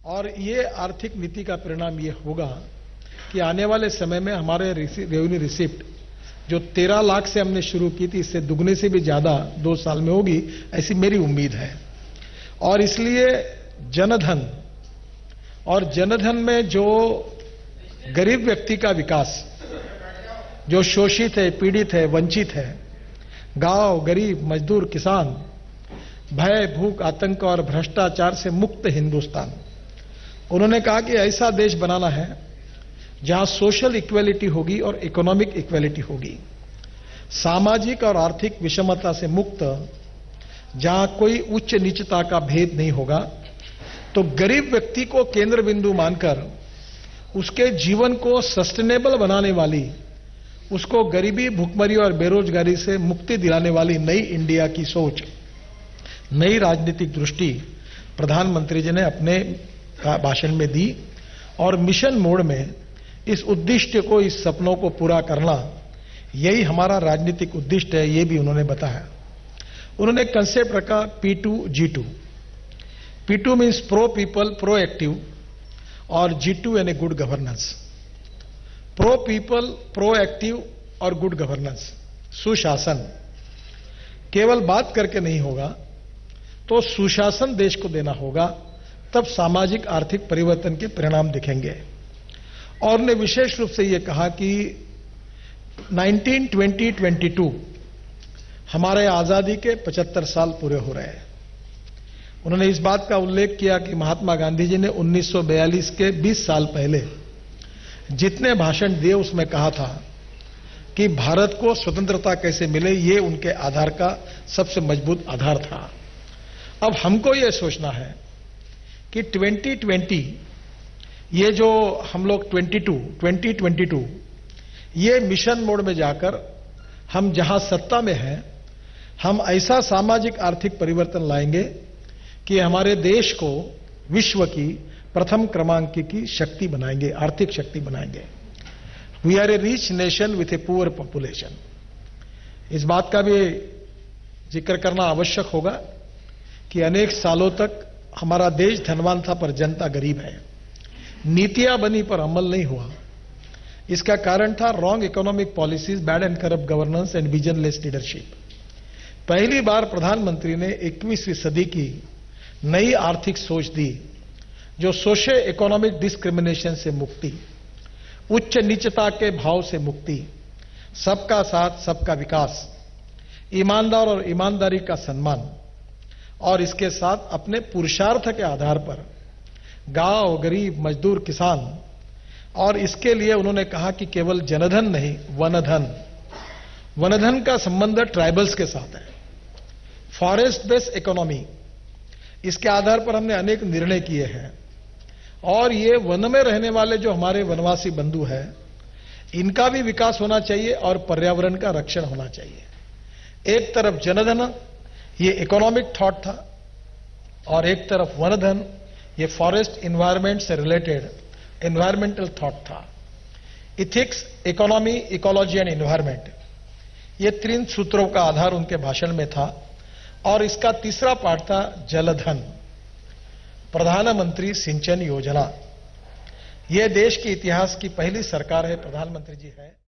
और ये आर्थिक नीति का परिणाम ये होगा कि आने वाले समय में हमारे रेवेन्यू रिसिप्ट जो 13 लाख से हमने शुरू की थी, इससे दुगने से भी ज्यादा 2 साल में होगी, ऐसी मेरी उम्मीद है। और इसलिए जनधन और जनधन में जो गरीब व्यक्ति का विकास, जो शोषित है, पीड़ित है, वंचित है, गांव, गरीब, मजदूर, किसान, भय, भूख, आतंक और भ्रष्टाचार से मुक्त हिंदुस्तान, उन्होंने कहा कि ऐसा देश बनाना है जहां सोशल इक्वेलिटी होगी और इकोनॉमिक इक्वेलिटी होगी, सामाजिक और आर्थिक विषमता से मुक्त, जहां कोई उच्च नीचता का भेद नहीं होगा। तो गरीब व्यक्ति को केंद्र बिंदु मानकर उसके जीवन को सस्टेनेबल बनाने वाली, उसको गरीबी, भुखमरी और बेरोजगारी से मुक्ति दिलाने वाली नई इंडिया की सोच, नई राजनीतिक दृष्टि प्रधानमंत्री जी ने अपने भाषण में दी। और मिशन मोड में इस उद्दिष्ट को, इस सपनों को पूरा करना, यही हमारा राजनीतिक उद्दिष्ट है, ये भी उन्होंने बताया। उन्होंने कंसेप्ट रखा P2G2। P2 means pro people, pro active, और G2 यानी good governance. Pro people, pro active और गुड गवर्नेंस, सुशासन केवल बात करके नहीं होगा, तो सुशासन देश को देना होगा, तब सामाजिक आर्थिक परिवर्तन के परिणाम दिखेंगे। और ने विशेष रूप से यह कहा कि 1922 हमारे आजादी के 75 साल पूरे हो रहे हैं। उन्होंने इस बात का उल्लेख किया कि महात्मा गांधी जी ने 1942 के 20 साल पहले जितने भाषण दिए उसमें कहा था कि भारत को स्वतंत्रता कैसे मिले, ये उनके आधार का सबसे मजबूत आधार था। अब हमको यह सोचना है कि 2020, ये जो हम लोग 2022 ये मिशन मोड में जाकर हम जहां सत्ता में हैं, हम ऐसा सामाजिक आर्थिक परिवर्तन लाएंगे कि हमारे देश को विश्व की प्रथम क्रमांक की शक्ति बनाएंगे, आर्थिक शक्ति बनाएंगे। We are a rich nation with a poor population. इस बात का भी जिक्र करना आवश्यक होगा कि अनेक सालों तक हमारा देश धनवान था पर जनता गरीब है। नीतियां बनी पर अमल नहीं हुआ। इसका कारण था wrong economic policies, bad and corrupt governance and visionless leadership. पहली बार प्रधानमंत्री ने 21वीं सदी की नई आर्थिक सोच दी, जो सोशल इकोनॉमिक डिस्क्रिमिनेशन से मुक्ति, उच्च नीचता के भाव से मुक्ति, सबका साथ सबका विकास, ईमानदार और ईमानदारी का सम्मान, और इसके साथ अपने पुरुषार्थ के आधार पर गांव, गरीब, मजदूर, किसान। और इसके लिए उन्होंने कहा कि केवल जनधन नहीं, वनधन। वनधन का संबंध ट्राइबल्स के साथ है। फॉरेस्ट बेस्ड इकोनॉमी, इसके आधार पर हमने अनेक निर्णय किए हैं। और ये वन में रहने वाले जो हमारे वनवासी बंधु हैं, इनका भी विकास होना चाहिए और पर्यावरण का रक्षण होना चाहिए। एक तरफ जनधन, ये इकोनॉमिक थॉट था, और एक तरफ वनधन, ये फॉरेस्ट इन्वायरमेंट से रिलेटेड एनवायरमेंटल थॉट था। Ethics, economy, ecology and environment, ये 3 सूत्रों का आधार उनके भाषण में था। और इसका तीसरा पार्ट था जलधन, प्रधानमंत्री सिंचन योजना। यह देश के इतिहास की पहली सरकार है, प्रधानमंत्री जी है।